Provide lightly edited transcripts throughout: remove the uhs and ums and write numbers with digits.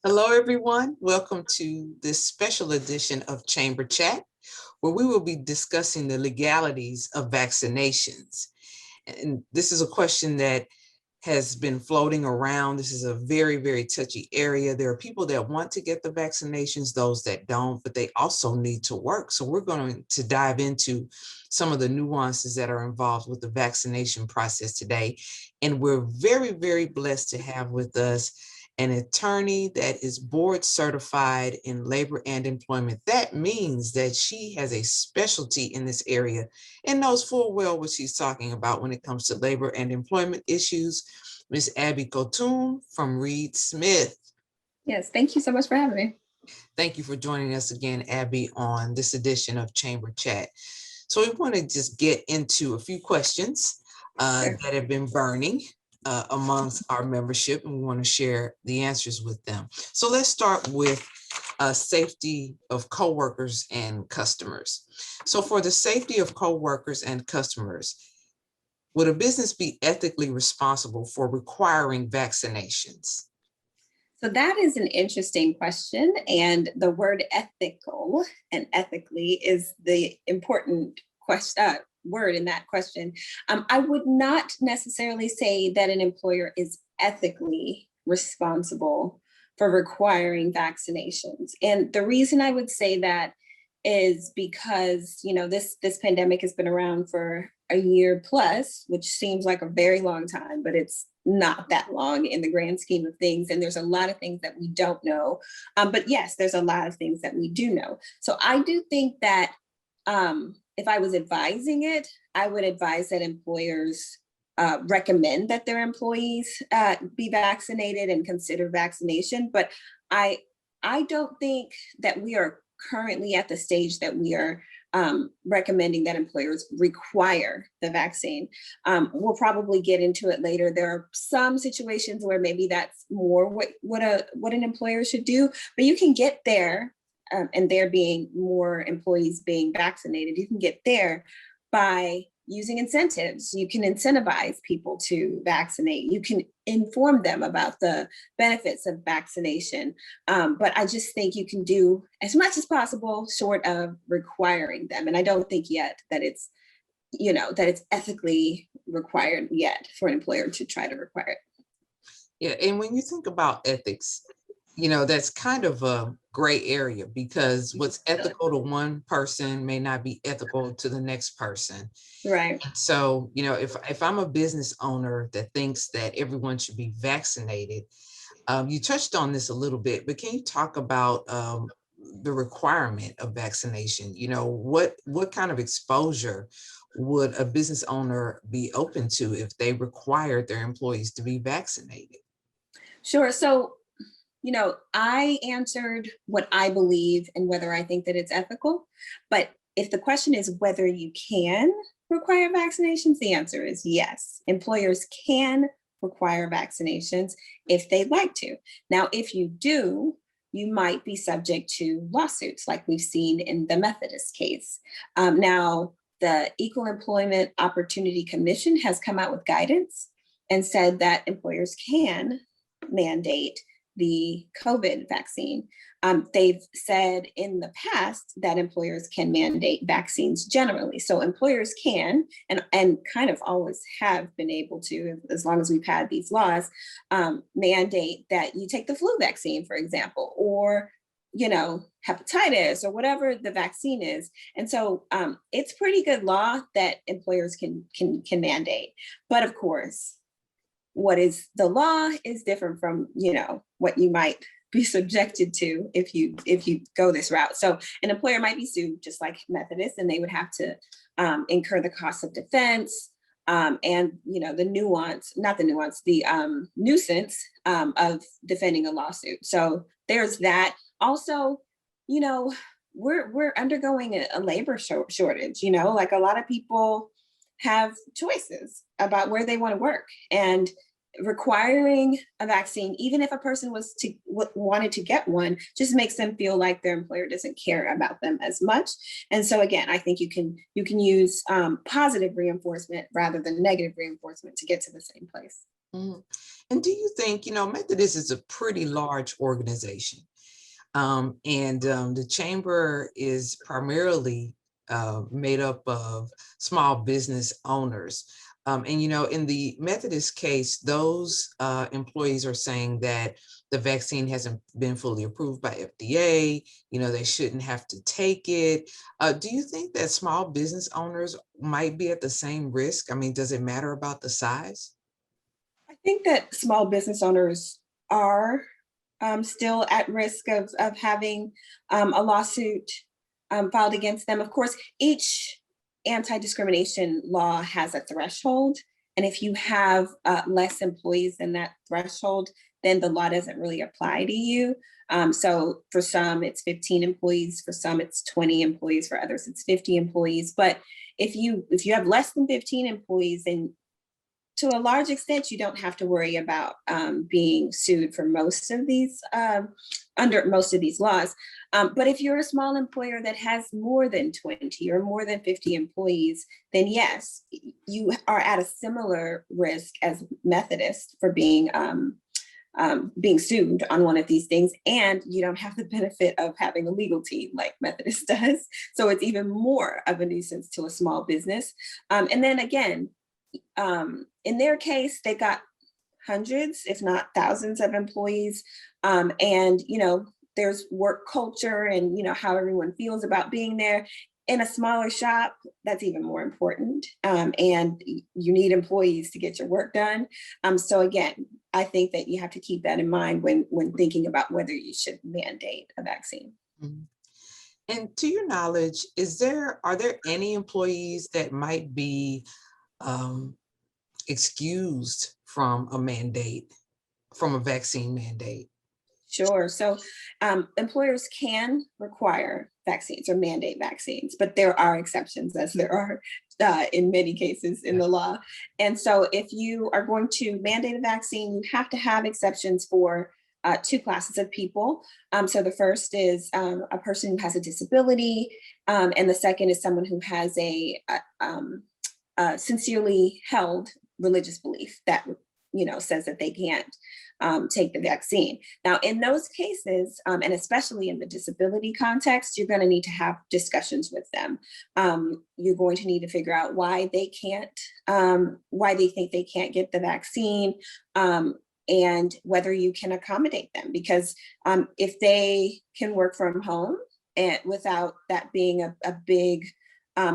Hello, everyone. Welcome to this special edition of Chamber Chat, where we will be discussing the legalities of vaccinations. And this is a question that has been floating around. This is a very, very touchy area. There are people that want to get the vaccinations, those that don't, but they also need to work. So we're going to dive into some of the nuances that are involved with the vaccination process today. And we're very, very blessed to have with us an attorney that is board certified in labor and employment. That means that she has a specialty in this area and knows full well what she's talking about when it comes to labor and employment issues. Ms. Abby Kotum from Reed Smith. Yes, thank you so much for having me. Thank you for joining us again, Abby, on this edition of Chamber Chat. So we want to just get into a few questions that have been burning amongst our membership, and we want to share the answers with them. So let's start with safety of coworkers and customers. So for the safety of coworkers and customers, would a business be ethically responsible for requiring vaccinations? So that is an interesting question. And the word ethical and ethically is the important word in that question. I would not necessarily say that an employer is ethically responsible for requiring vaccinations. And the reason I would say that is because, this pandemic has been around for a year plus, which seems like a very long time, but it's not that long in the grand scheme of things. And there's a lot of things that we don't know. But yes, there's a lot of things that we do know. So I do think that if I was advising it, I would advise that employers recommend that their employees be vaccinated and consider vaccination. But I don't think that we are currently at the stage that we are recommending that employers require the vaccine. We'll probably get into it later. There are some situations where maybe that's more what an employer should do, but you can get there, and there being more employees being vaccinated, you can get there by using incentives. You can incentivize people to vaccinate. You can inform them about the benefits of vaccination. But I just think you can do as much as possible short of requiring them. And I don't think yet that it's, that it's ethically required yet for an employer to try to require it. Yeah, and when you think about ethics, that's kind of a gray area, because what's ethical to one person may not be ethical to the next person. Right. So, if I'm a business owner that thinks that everyone should be vaccinated, you touched on this a little bit, but can you talk about the requirement of vaccination? What kind of exposure would a business owner be open to if they required their employees to be vaccinated? Sure. So, I answered what I believe and whether I think that it's ethical. But if the question is whether you can require vaccinations, the answer is yes. Employers can require vaccinations if they'd like to. Now, if you do, you might be subject to lawsuits like we've seen in the Methodist case. Now, the Equal Employment Opportunity Commission has come out with guidance and said that employers can mandate the COVID vaccine. They've said in the past that employers can mandate vaccines generally. So employers can, and kind of always have been able to, as long as we've had these laws, mandate that you take the flu vaccine, for example, or hepatitis or whatever the vaccine is. And so it's pretty good law that employers can mandate. But of course, what is the law is different from, what you might be subjected to if you go this route. So an employer might be sued just like Methodist, and they would have to incur the cost of defense and, the nuisance of defending a lawsuit. So there's that. Also, we're undergoing a labor shortage, like a lot of people have choices about where they want to work, and requiring a vaccine, even if a person wanted to get one, just makes them feel like their employer doesn't care about them as much. And so again, I think you can use positive reinforcement rather than negative reinforcement to get to the same place. Mhm. And do you think, Methodist is a pretty large organization? And the chamber is primarily made up of small business owners. And in the Methodist case, those employees are saying that the vaccine hasn't been fully approved by FDA. They shouldn't have to take it. Do you think that small business owners might be at the same risk? I mean, does it matter about the size? I think that small business owners are still at risk of having a lawsuit filed against them. Of course, each anti-discrimination law has a threshold. And if you have less employees than that threshold, then the law doesn't really apply to you. So for some, it's 15 employees. For some, it's 20 employees. For others, it's 50 employees. But if you have less than 15 employees, then to a large extent, you don't have to worry about being sued for most of these under most of these laws. But if you're a small employer that has more than 20 or more than 50 employees, then yes, you are at a similar risk as Methodist for being sued on one of these things, and you don't have the benefit of having a legal team like Methodist does. So it's even more of a nuisance to a small business. And then again, in their case, they got hundreds, if not thousands of employees. And, there's work culture and, how everyone feels about being there. In a smaller shop, that's even more important. And you need employees to get your work done. So again, I think that you have to keep that in mind when thinking about whether you should mandate a vaccine. Mhm. And to your knowledge, are there any employees that might be um, excused from from a vaccine mandate? Sure. So employers can require vaccines or mandate vaccines, but there are exceptions, as there are in many cases in the law. And so if you are going to mandate a vaccine, you have to have exceptions for two classes of people. So the first is a person who has a disability, and the second is someone who has a sincerely held religious belief that says that they can't take the vaccine. Now, in those cases, and especially in the disability context, you're going to need to have discussions with them. You're going to need to figure out why they can't, why they think they can't get the vaccine, and whether you can accommodate them. Because if they can work from home and without that being a big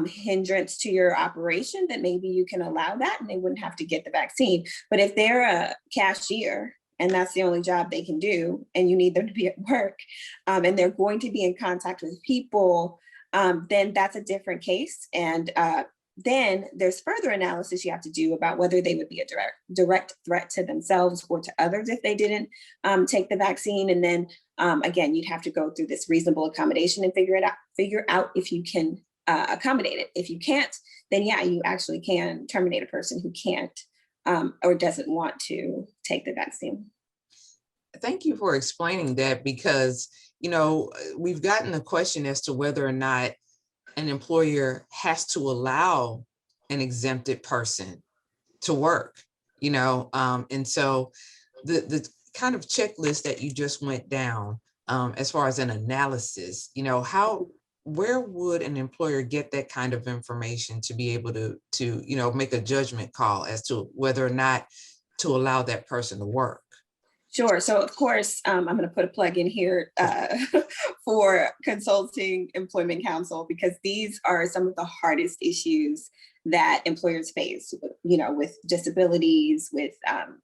hindrance to your operation, then maybe you can allow that and they wouldn't have to get the vaccine. But if they're a cashier and that's the only job they can do, and you need them to be at work, and they're going to be in contact with people, then that's a different case. And then there's further analysis you have to do about whether they would be a direct threat to themselves or to others if they didn't take the vaccine. And then again, you'd have to go through this reasonable accommodation and figure out if you can accommodate it. If you can't, then yeah, you actually can terminate a person who can't or doesn't want to take the vaccine. Thank you for explaining that because, we've gotten a question as to whether or not an employer has to allow an exempted person to work, and so the kind of checklist that you just went down, as far as an analysis, where would an employer get that kind of information to be able to make a judgment call as to whether or not to allow that person to work? Sure. So, of course, I'm going to put a plug in here for consulting employment counsel, because these are some of the hardest issues that employers face, with disabilities, with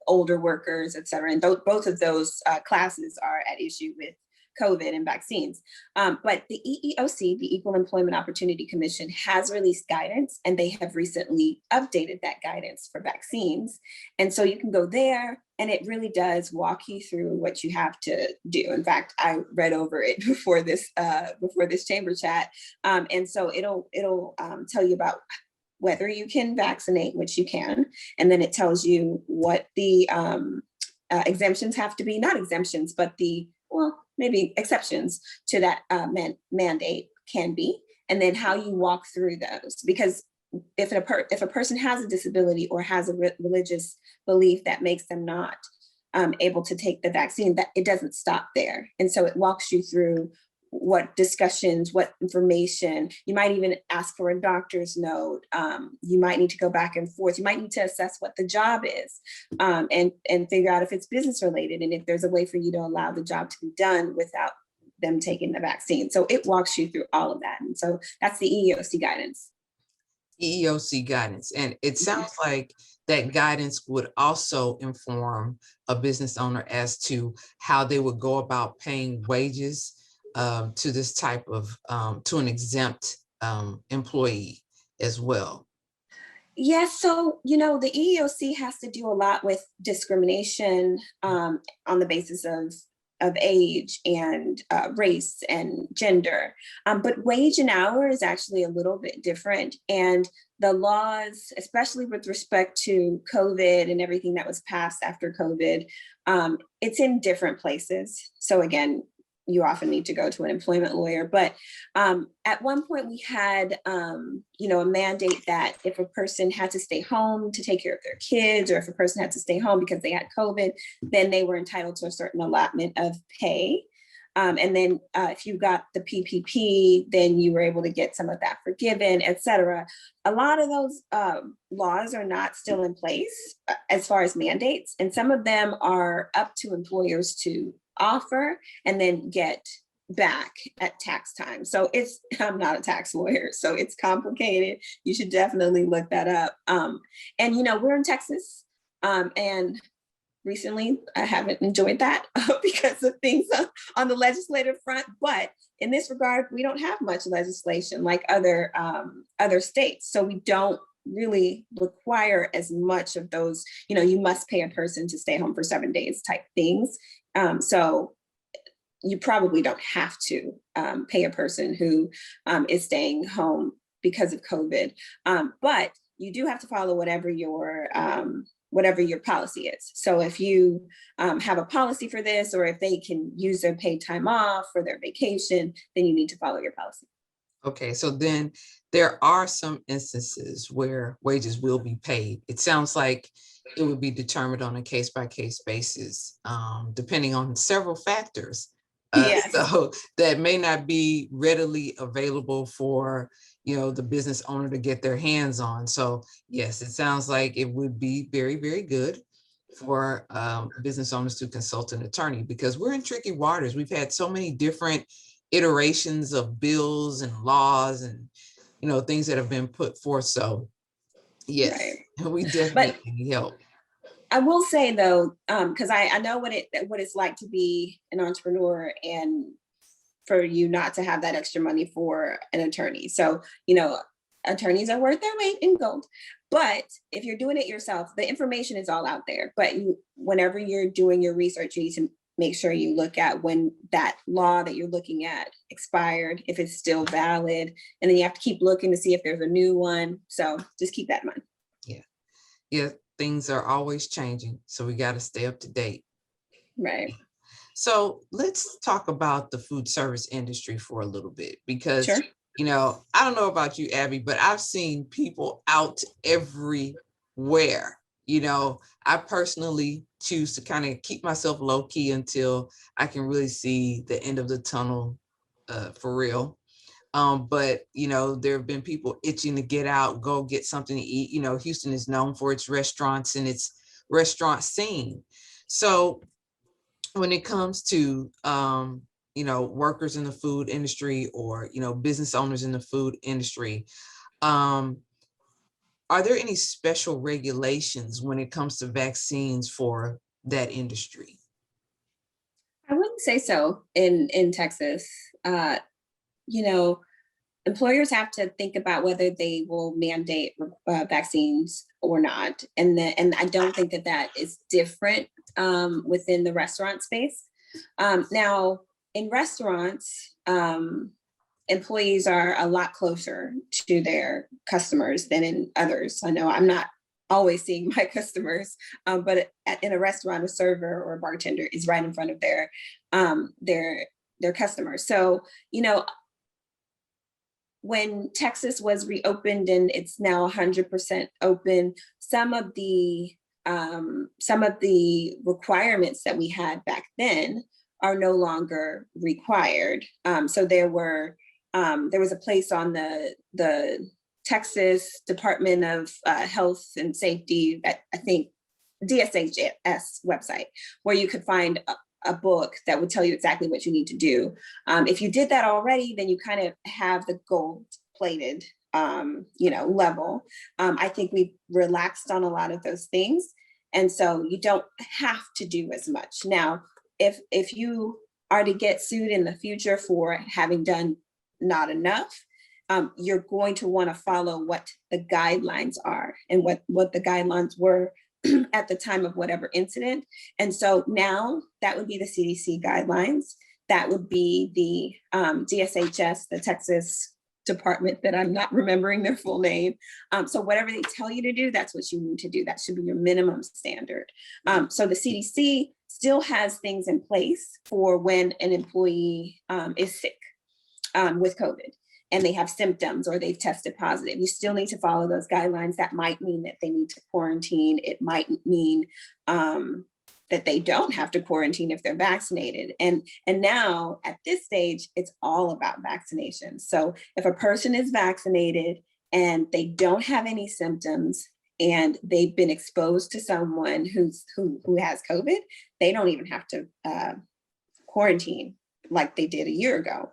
older workers, et cetera. And both of those classes are at issue with COVID and vaccines. But the EEOC, the Equal Employment Opportunity Commission, has released guidance, and they have recently updated that guidance for vaccines. And so you can go there, and it really does walk you through what you have to do. In fact, I read over it before this chamber chat, and so it'll tell you about whether you can vaccinate, which you can, and then it tells you what the exemptions have to be, not exemptions, but maybe exceptions to that mandate can be, and then how you walk through those. Because if a person has a disability or has a religious belief that makes them not able to take the vaccine, that it doesn't stop there. And so it walks you through what discussions, what information. You might even ask for a doctor's note. You might need to go back and forth. You might need to assess what the job is, and figure out if it's business related and if there's a way for you to allow the job to be done without them taking the vaccine. So it walks you through all of that. And so that's the EEOC guidance. EEOC guidance. And it sounds like that guidance would also inform a business owner as to how they would go about paying wages to this type of, to an exempt employee as well. Yes, so the EEOC has to do a lot with discrimination on the basis of age and race and gender, but wage and hour is actually a little bit different. And the laws, especially with respect to COVID and everything that was passed after COVID, it's in different places. So again, you often need to go to an employment lawyer. But at one point we had, a mandate that if a person had to stay home to take care of their kids, or if a person had to stay home because they had COVID, then they were entitled to a certain allotment of pay. And then if you got the PPP, then you were able to get some of that forgiven, et cetera. A lot of those laws are not still in place as far as mandates. And some of them are up to employers to offer and then get back at tax time. So I'm not a tax lawyer, so it's complicated. You should definitely look that up. And we're in Texas, and recently I haven't enjoyed that because of things on the legislative front. But in this regard, we don't have much legislation like other states. So we don't really require as much of those, you must pay a person to stay home for 7 days type things. So you probably don't have to pay a person who is staying home because of COVID. But you do have to follow whatever your policy is. So if you have a policy for this, or if they can use their paid time off for their vacation, then you need to follow your policy. Okay, so then there are some instances where wages will be paid. It sounds like it would be determined on a case-by-case basis, depending on several factors. Yes. So that may not be readily available for the business owner to get their hands on. So yes, it sounds like it would be very, very good for business owners to consult an attorney, because we're in tricky waters. We've had so many different iterations of bills and laws and things that have been put forth. So yes, right. we definitely But need help. I will say though, because I know what it's like to be an entrepreneur and for you not to have that extra money for an attorney. So, attorneys are worth their weight in gold. But if you're doing it yourself, the information is all out there. But whenever you're doing your research, you need to make sure you look at when that law that you're looking at expired, if it's still valid, and then you have to keep looking to see if there's a new one. So just keep that in mind. Yeah, things are always changing, so we got to stay up to date. Right. So let's talk about the food service industry for a little bit, because Sure. I don't know about you, Abby, but I've seen people out everywhere. I personally choose to kind of keep myself low key until I can really see the end of the tunnel for real. But there have been people itching to get out, go get something to eat. Houston is known for its restaurants and its restaurant scene. So when it comes to workers in the food industry, or business owners in the food industry, are there any special regulations when it comes to vaccines for that industry? I wouldn't say so in Texas. Employers have to think about whether they will mandate vaccines or not, and I don't think that is different within the restaurant space. Now, in restaurants, employees are a lot closer to their customers than in others. I know I'm not always seeing my customers, but in a restaurant, a server or a bartender is right in front of their customers. So when Texas was reopened and it's now 100% open, some of the requirements that we had back then are no longer required. So there was a place on the Texas Department of Health and Safety, I think DSHS website, where you could find a book that would tell you exactly what you need to do. If you did that already, then you kind of have the gold plated level. I think we've relaxed on a lot of those things. And so you don't have to do as much. Now, if you are to get sued in the future for having done not enough, you're going to want to follow what the guidelines are and what the guidelines were at the time of whatever incident. And so now that would be the CDC guidelines. That would be the DSHS, the Texas department that I'm not remembering their full name. So whatever they tell you to do, that's what you need to do. That should be your minimum standard. So the CDC still has things in place for when an employee is sick with COVID and they have symptoms or they've tested positive. You still need to follow those guidelines. That might mean that they need to quarantine. It might mean that they don't have to quarantine if they're vaccinated. And now at this stage, it's all about vaccination. So if a person is vaccinated and they don't have any symptoms and they've been exposed to someone who has COVID, they don't even have to quarantine like they did a year ago.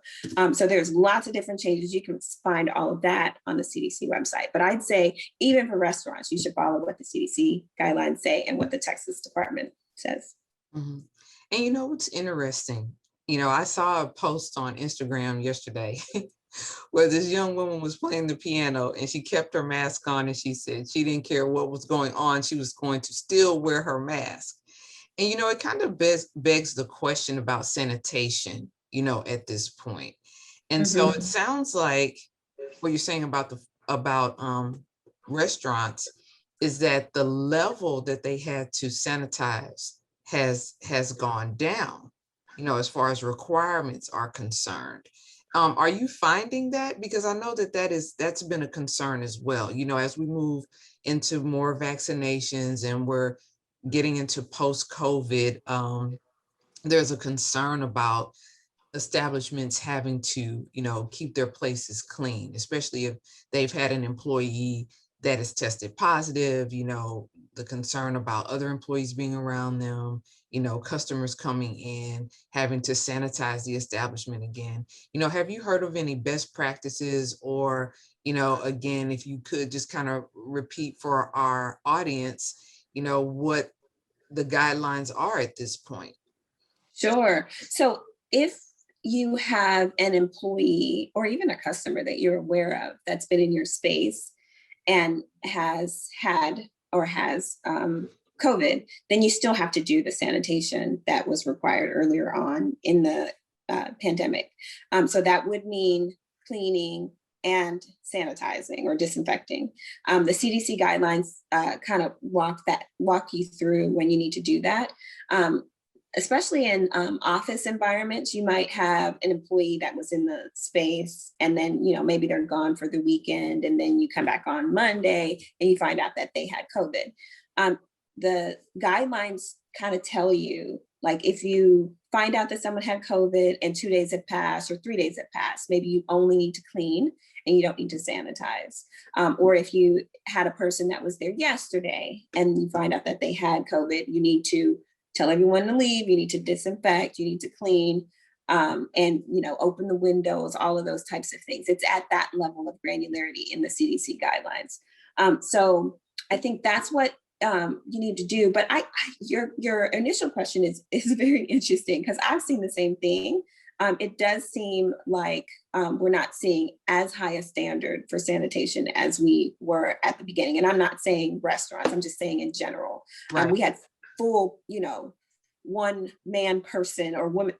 So there's lots of different changes. You can find all of that on the CDC website. But I'd say even for restaurants, you should follow what the CDC guidelines say and what the Texas Department says. Mm-hmm. And you know what's interesting? I saw a post on Instagram yesterday where this young woman was playing the piano and she kept her mask on and she said she didn't care what was going on. She was going to still wear her mask. And, it kind of begs the question about sanitation, at this point. And so it sounds like what you're saying about restaurants is that the level that they had to sanitize has gone down, as far as requirements are concerned. Are you finding that? Because I know that's been a concern as well, as we move into more vaccinations and we're getting into post-COVID, there's a concern about establishments having to, keep their places clean, especially if they've had an employee that is tested positive, the concern about other employees being around them, customers coming in, having to sanitize the establishment again. Have you heard of any best practices or, again, if you could just kind of repeat for our audience, what the guidelines are at this point? Sure. So if you have an employee or even a customer that you're aware of that's been in your space and has had or has COVID, then you still have to do the sanitation that was required earlier on in the pandemic. So that would mean cleaning and sanitizing or disinfecting. The CDC guidelines kind of walk you through when you need to do that. Especially in office environments, you might have an employee that was in the space and then, maybe they're gone for the weekend and then you come back on Monday and you find out that they had COVID. The guidelines kind of tell you, like, if you find out that someone had COVID and 2 days have passed or 3 days have passed, maybe you only need to clean and you don't need to sanitize. Or if you had a person that was there yesterday and you find out that they had COVID, you need to tell everyone to leave, you need to disinfect, you need to clean, and open the windows, all of those types of things. It's at that level of granularity in the CDC guidelines. So I think that's what you need to do. But your initial question is very interesting because I've seen the same thing. It does seem like we're not seeing as high a standard for sanitation as we were at the beginning. And I'm not saying restaurants, I'm just saying in general. Right. We had full, one man person or woman,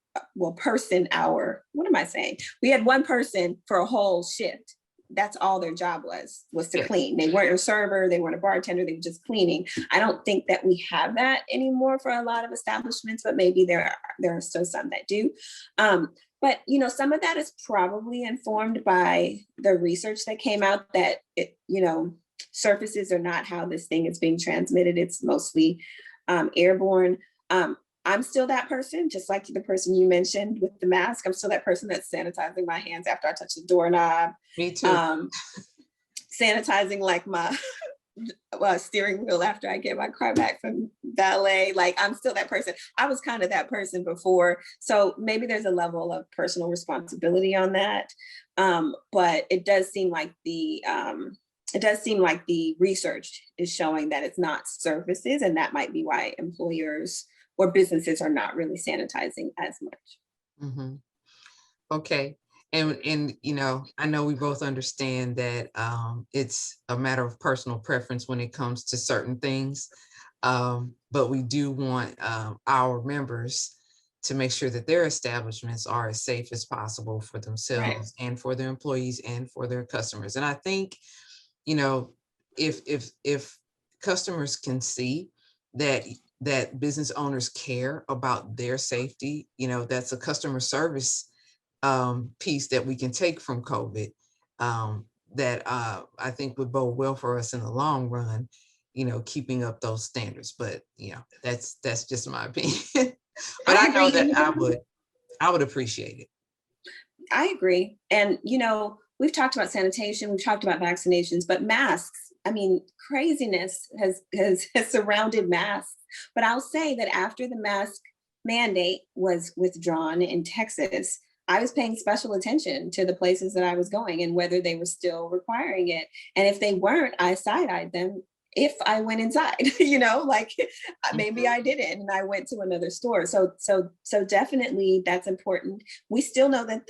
person hour. What am I saying? We had one person for a whole shift. That's all their job was to clean. They weren't a server, they weren't a bartender, they were just cleaning. I don't think that we have that anymore for a lot of establishments, but maybe there are still some that do. But, some of that is probably informed by the research that came out that surfaces are not how this thing is being transmitted. It's mostly airborne. I'm still that person, just like the person you mentioned with the mask. I'm still that person that's sanitizing my hands after I touch the doorknob, Me too. sanitizing like my steering wheel after I get my car back from valet. Like, I'm still that person. I was kind of that person before. So maybe there's a level of personal responsibility on that. But it does seem like the research is showing that it's not surfaces, and that might be why employers or businesses are not really sanitizing as much. Mm-hmm. Okay. And I know we both understand that it's a matter of personal preference when it comes to certain things. But we do want our members to make sure that their establishments are as safe as possible for themselves, Right. and for their employees and for their customers. And I think, if customers can see that business owners care about their safety, that's a customer service piece that we can take from COVID, that I think would bode well for us in the long run, keeping up those standards. But that's just my opinion. But I I know agree. that I would appreciate it. I agree. And, we've talked about sanitation, we've talked about vaccinations, but masks, I mean, craziness has surrounded masks. But I'll say that after the mask mandate was withdrawn in Texas, I was paying special attention to the places that I was going and whether they were still requiring it. And if they weren't, I side-eyed them if I went inside, like maybe I didn't and I went to another store. So definitely that's important. We still know that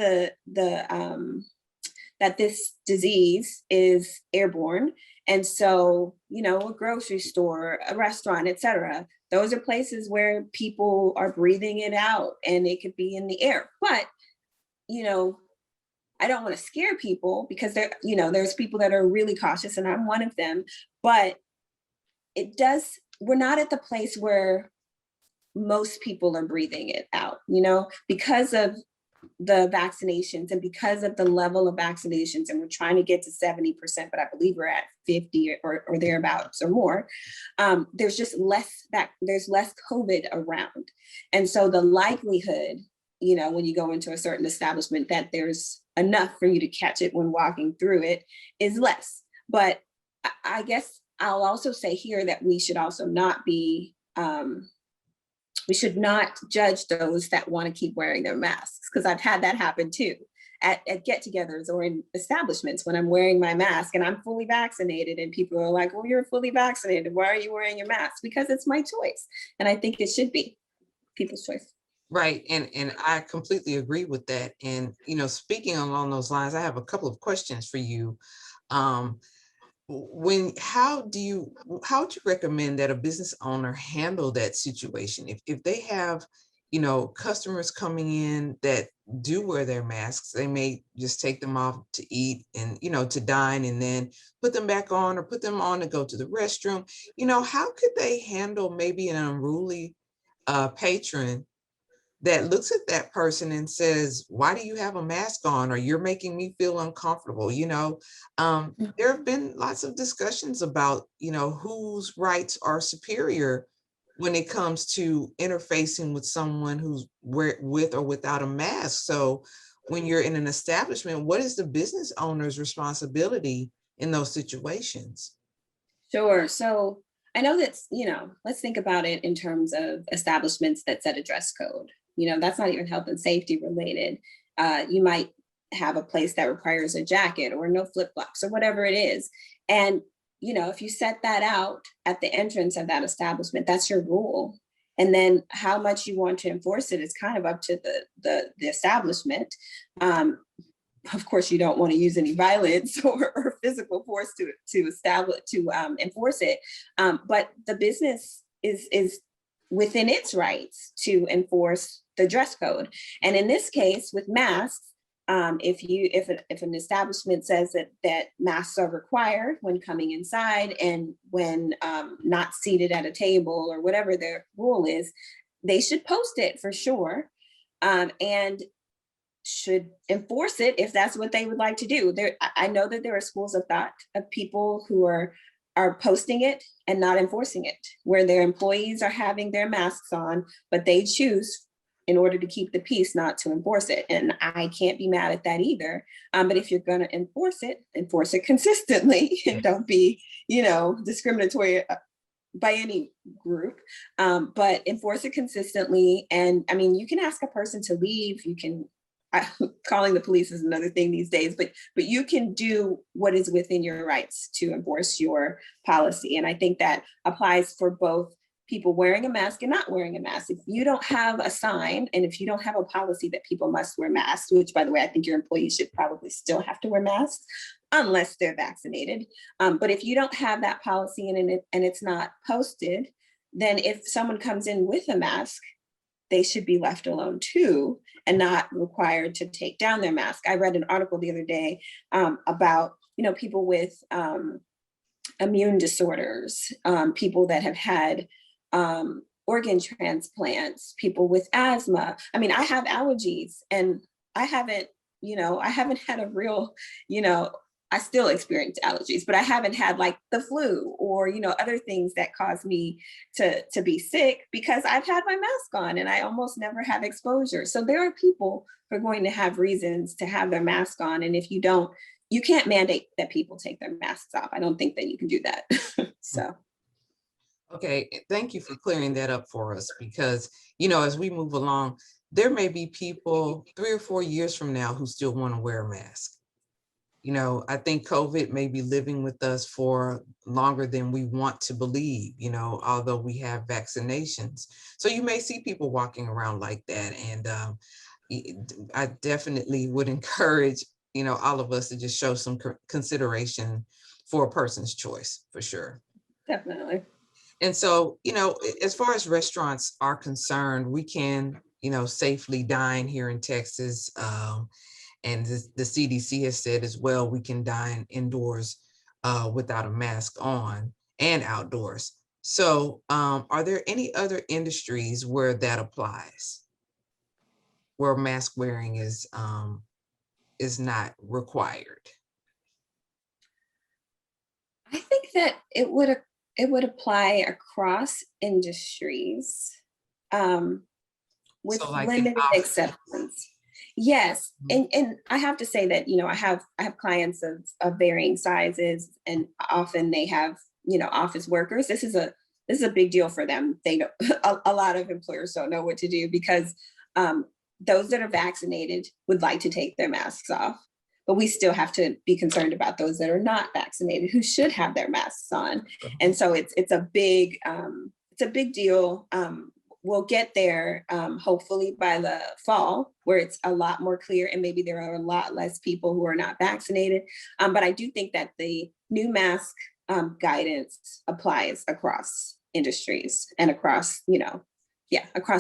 that this disease is airborne. And so, a grocery store, a restaurant, etc., those are places where people are breathing it out and it could be in the air. But, I don't want to scare people because there's people that are really cautious and I'm one of them. But we're not at the place where most people are breathing it out, because of the vaccinations and because of the level of vaccinations, and we're trying to get to 70%, but I believe we're at 50 or thereabouts or more. There's just there's less COVID around. And so the likelihood, when you go into a certain establishment, that there's enough for you to catch it when walking through it is less. But I guess I'll also say here that we should also not be, we should not judge those that want to keep wearing their masks, because I've had that happen too at get-togethers or in establishments when I'm wearing my mask and I'm fully vaccinated and people are like, well, you're fully vaccinated, why are you wearing your mask? Because it's my choice. And I think it should be people's choice. Right. And I completely agree with that. And, speaking along those lines, I have a couple of questions for you. How would you recommend that a business owner handle that situation if they have customers coming in that do wear their masks? They may just take them off to eat and to dine, and then put them back on, or put them on to go to the restroom. How could they handle maybe an unruly patron that looks at that person and says, why do you have a mask on? Or you're making me feel uncomfortable. There have been lots of discussions about, whose rights are superior when it comes to interfacing with someone who's with or without a mask. So when you're in an establishment, what is the business owner's responsibility in those situations? Sure. So I know that's, let's think about it in terms of establishments that set a dress code. That's not even health and safety related. You might have a place that requires a jacket or no flip flops or whatever it is. And, if you set that out at the entrance of that establishment, that's your rule. And then how much you want to enforce it is kind of up to the establishment. Of course, you don't want to use any violence or physical force to enforce it. But the business is within its rights to enforce the dress code. And in this case, with masks, if an establishment says that masks are required when coming inside and when not seated at a table or whatever their rule is, they should post it for sure. And should enforce it if that's what they would like to do. I know that there are schools of thought of people who are posting it and not enforcing it, where their employees are having their masks on, but they choose, in order to keep the peace, not to enforce it. And I can't be mad at that either. But if you're going to enforce it consistently, and don't be, discriminatory by any group, but enforce it consistently. And I mean, you can ask a person to leave. Calling the police is another thing these days, but you can do what is within your rights to enforce your policy. And I think that applies for both people wearing a mask and not wearing a mask. If you don't have a sign, and if you don't have a policy that people must wear masks, which, by the way, I think your employees should probably still have to wear masks unless they're vaccinated. But if you don't have that policy and it's not posted, then if someone comes in with a mask, they should be left alone too, and not required to take down their mask. I read an article the other day about, people with immune disorders, people that have had organ transplants, people with asthma. I mean, I have allergies, and I haven't had a real, I still experience allergies, but I haven't had like the flu or, other things that cause me to be sick, because I've had my mask on and I almost never have exposure. So there are people who are going to have reasons to have their mask on. And if you don't, you can't mandate that people take their masks off. I don't think that you can do that. So. Okay, thank you for clearing that up for us, because, as we move along, there may be people 3 or 4 years from now who still want to wear a mask. I think COVID may be living with us for longer than we want to believe, although we have vaccinations. So you may see people walking around like that. And I definitely would encourage, all of us to just show some consideration for a person's choice, for sure. Definitely. And so, as far as restaurants are concerned, we can, safely dine here in Texas. And the CDC has said as well, we can dine indoors without a mask on, and outdoors. So are there any other industries where that applies, where mask wearing is not required? I think that it would apply across industries, with So like an limited office. exceptions. Yes, and I have to say that I have clients of varying sizes, and often they have office workers. This is a big deal for them. They don't, a lot of employers don't know what to do, because those that are vaccinated would like to take their masks off, but we still have to be concerned about those that are not vaccinated, who should have their masks on. And so it's a big deal. We'll get there, hopefully by the fall, where it's a lot more clear, and maybe there are a lot less people who are not vaccinated. But I do think that the new mask guidance applies across industries and across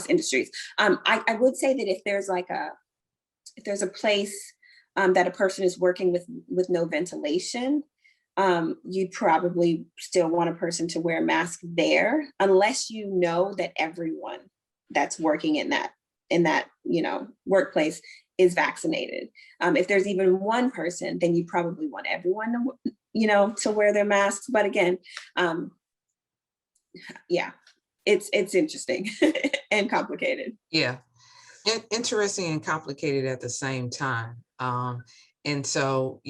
industries. I would say that if there's a place that a person is working with no ventilation, you'd probably still want a person to wear a mask there, unless you know that everyone that's working in that workplace is vaccinated. If there's even one person, then you probably want everyone to wear their masks. But again, it's interesting and complicated. Yeah, interesting and complicated at the same time. And so,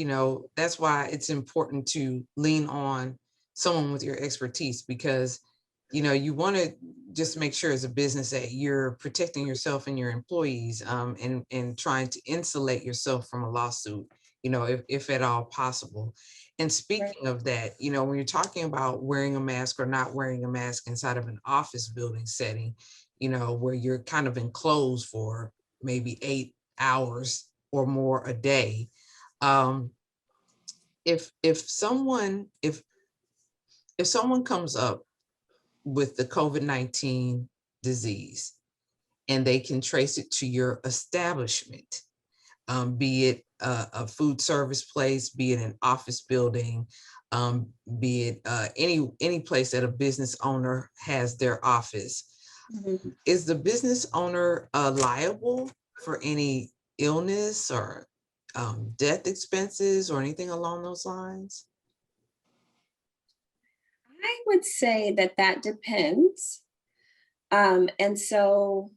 that's why it's important to lean on someone with your expertise, because, you want to just make sure as a business that you're protecting yourself and your employees, and trying to insulate yourself from a lawsuit, if at all possible. And speaking of that, when you're talking about wearing a mask or not wearing a mask inside of an office building setting, where you're kind of enclosed for maybe 8 hours or more a day. If someone comes up with the COVID-19 disease, and they can trace it to your establishment, be it a food service place, be it an office building, be it any place that a business owner has their office, Mm-hmm. is the business owner liable for any illness or death expenses or anything along those lines? I would say that that depends. And so,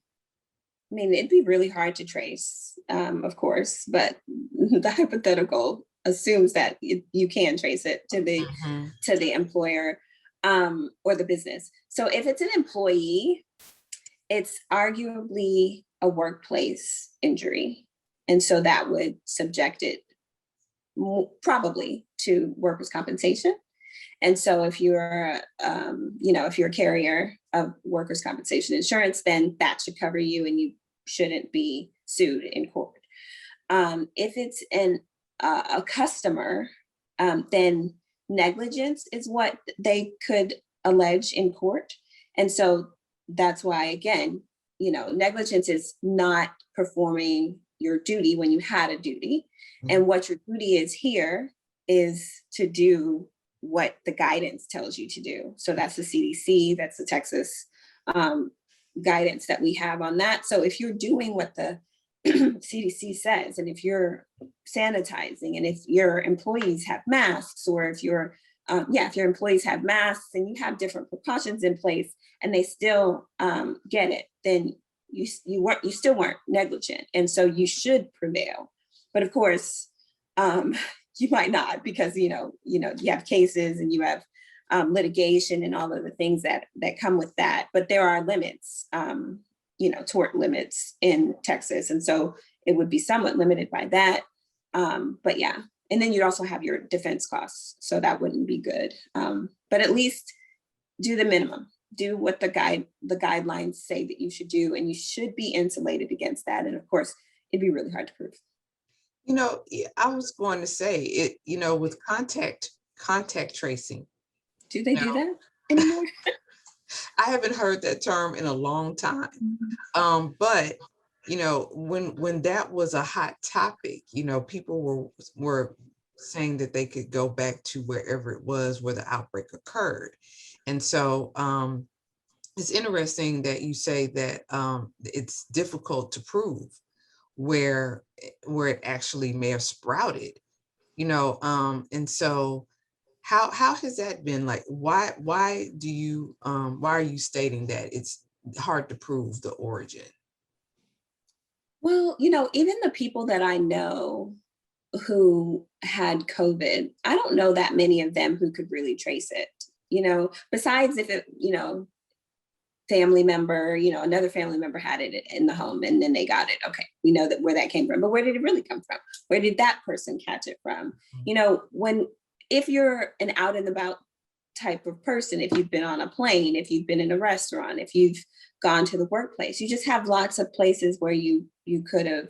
I mean, it'd be really hard to trace, of course, but the hypothetical assumes that you can trace it Mhm. to the employer or the business. So if it's an employee, it's arguably a workplace injury, and so that would subject it probably to workers' compensation. And so if you're, if you're a carrier of workers' compensation insurance, then that should cover you and you shouldn't be sued in court. If it's a customer, then negligence is what they could allege in court. And so that's why, again, negligence is not performing your duty when you had a duty. Mhm. And what your duty is here is to do what the guidance tells you to do. So that's the CDC, that's the Texas um, guidance that we have on that. So if you're doing what the CDC says, and if you're sanitizing, and if your employees have masks, or if if your employees have masks and you have different precautions in place, and they still get it, then you still weren't negligent, and so you should prevail. But of course, you might not, because you have cases and you have litigation and all of the things that come with that. But there are limits, tort limits in Texas, and so it would be somewhat limited by that. But yeah, and then you'd also have your defense costs, so that wouldn't be good. But at least do the minimum. Do what the guidelines say that you should do, and you should be insulated against that. And of course, it'd be really hard to prove. I was going to say it, with contact tracing. Do they No, do that anymore? I haven't heard that term in a long time. Mhm. But when that was a hot topic, people were saying that they could go back to wherever it was where the outbreak occurred. And so it's interesting that you say that it's difficult to prove where it actually may have sprouted, and so how has that been? Like, why are you stating that it's hard to prove the origin? Well, even the people that I know who had COVID, I don't know that many of them who could really trace it, besides if it, family member, another family member had it in the home and then they got it. Okay, we know that where that came from, but where did it really come from? Where did that person catch it from? If you're an out and about type of person, if you've been on a plane, if you've been in a restaurant, if you've gone to the workplace, you just have lots of places where you could have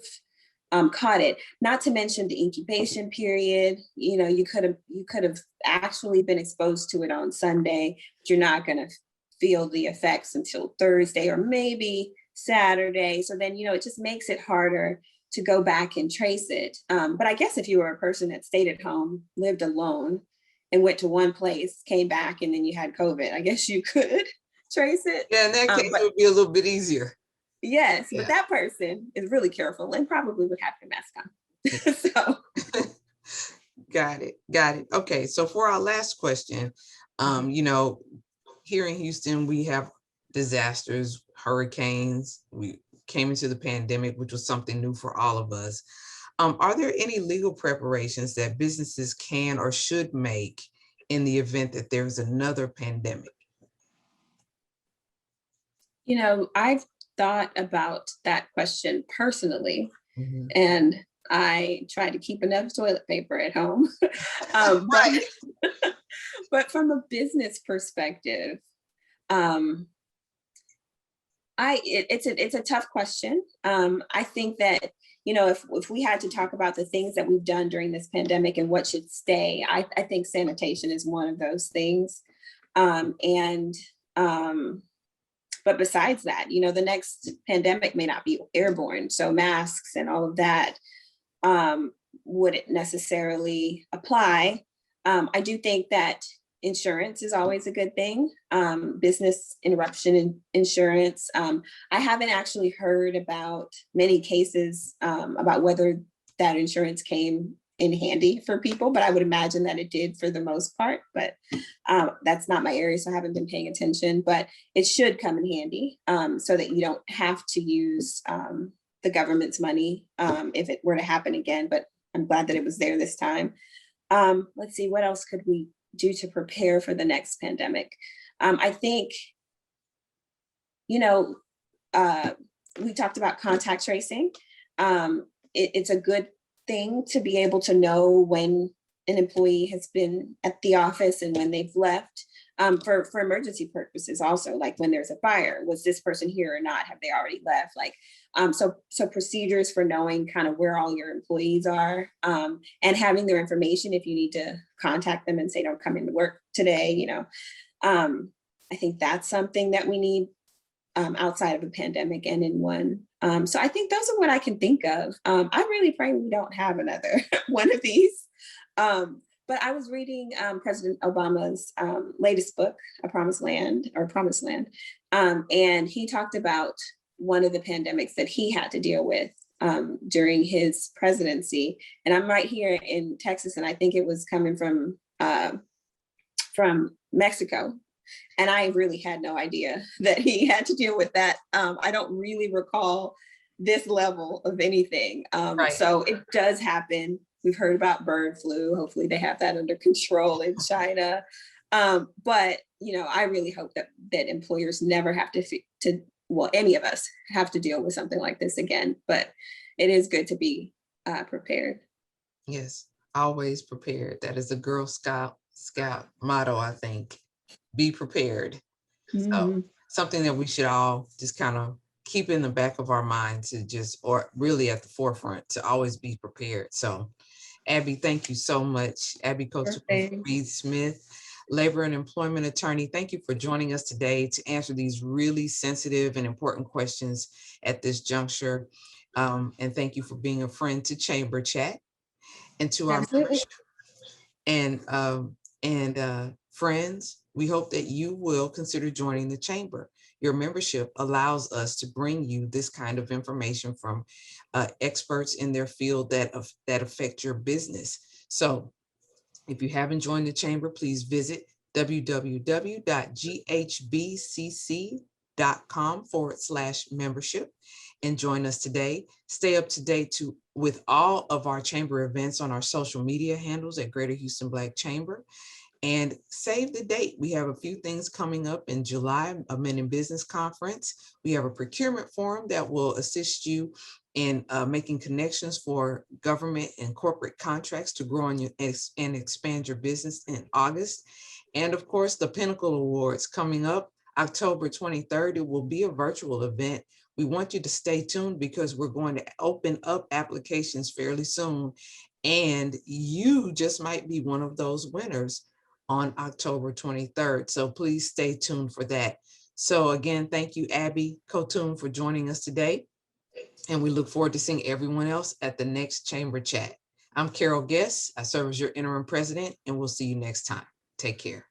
caught it. Not to mention the incubation period. You could have actually been exposed to it on Sunday, but you're not going to feel the effects until Thursday or maybe Saturday. So then, it just makes it harder to go back and trace it. But I guess if you were a person that stayed at home, lived alone, and went to one place, came back, and then you had COVID, I guess you could trace it. Yeah, in that case, But it would be a little bit easier. yes, but Yeah. that person is really careful and probably would have their mask on. So Got it. Okay, so for our last question, here in Houston, we have disasters, hurricanes. We came into the pandemic, which was something new for all of us. Are there any legal preparations that businesses can or should make in the event that there's another pandemic? I've thought about that question personally, Mhm. and I try to keep enough toilet paper at home. But Right. but from a business perspective, um, it's a tough question. I think that if we had to talk about the things that we've done during this pandemic and what should stay, I think sanitation is one of those things. And But besides that, the next pandemic may not be airborne, so masks and all of that wouldn't necessarily apply. I do think that Insurance is always a good thing. Business interruption insurance. I haven't actually heard about many cases about whether that insurance came in handy for people, but I would imagine that it did for the most part. But that's not my area, so I haven't been paying attention. But it should come in handy so that you don't have to use the government's money if it were to happen again. But I'm glad that it was there this time. Let's see, what else could we do to prepare for the next pandemic? I think, you know, we talked about contact tracing. It's a good thing to be able to know when an employee has been at the office and when they've left, for emergency purposes also, like when there's a fire, was this person here or not? Have they already left? Like, so procedures for knowing kind of where all your employees are, and having their information if you need to contact them and say, don't come into work today, you know. I think that's something that we need outside of a pandemic and in one. So I think those are what I can think of. I really pray we don't have another one of these. But I was reading President Obama's latest book, A Promised Land, and he talked about one of the pandemics that he had to deal with during his presidency. And I'm right here in Texas, and I think it was coming from Mexico. And I really had no idea that he had to deal with that. I don't really recall this level of anything. Right. So it does happen. We've heard about bird flu. Hopefully they have that under control in China. But, you know, I really hope that employers never have to, well, any of us have to deal with something like this again. But it is good to be prepared. Yes, always prepared. That is a Girl Scout motto, I think. Be prepared. So something that we should all just kind of keep in the back of our mind to just, or really at the forefront, to always be prepared. So Abby, thank you so much. Abby Reed-Smith, labor and employment attorney. Thank you for joining us today to answer these really sensitive and important questions at this juncture. And thank you for being a friend to Chamber Chat and to our membership. And friends, we hope that you will consider joining the Chamber. Your membership allows us to bring you this kind of information from experts in their field that affect your business. So if you haven't joined the Chamber, please visit www.ghbcc.com/membership and join us today. Stay up to date with all of our Chamber events on our social media handles at Greater Houston Black Chamber. And save the date. We have a few things coming up in July, a Men in Business Conference. We have a procurement forum that will assist you in making connections for government and corporate contracts to grow and expand your business in August. And of course, the Pinnacle Awards coming up October 23rd. It will be a virtual event. We want you to stay tuned because we're going to open up applications fairly soon. And you just might be one of those winners on October 23rd. So please stay tuned for that. So again, thank you, Abby Khotun, for joining us today. And we look forward to seeing everyone else at the next Chamber Chat. I'm Carol Guest. I serve as your interim president, and we'll see you next time. Take care.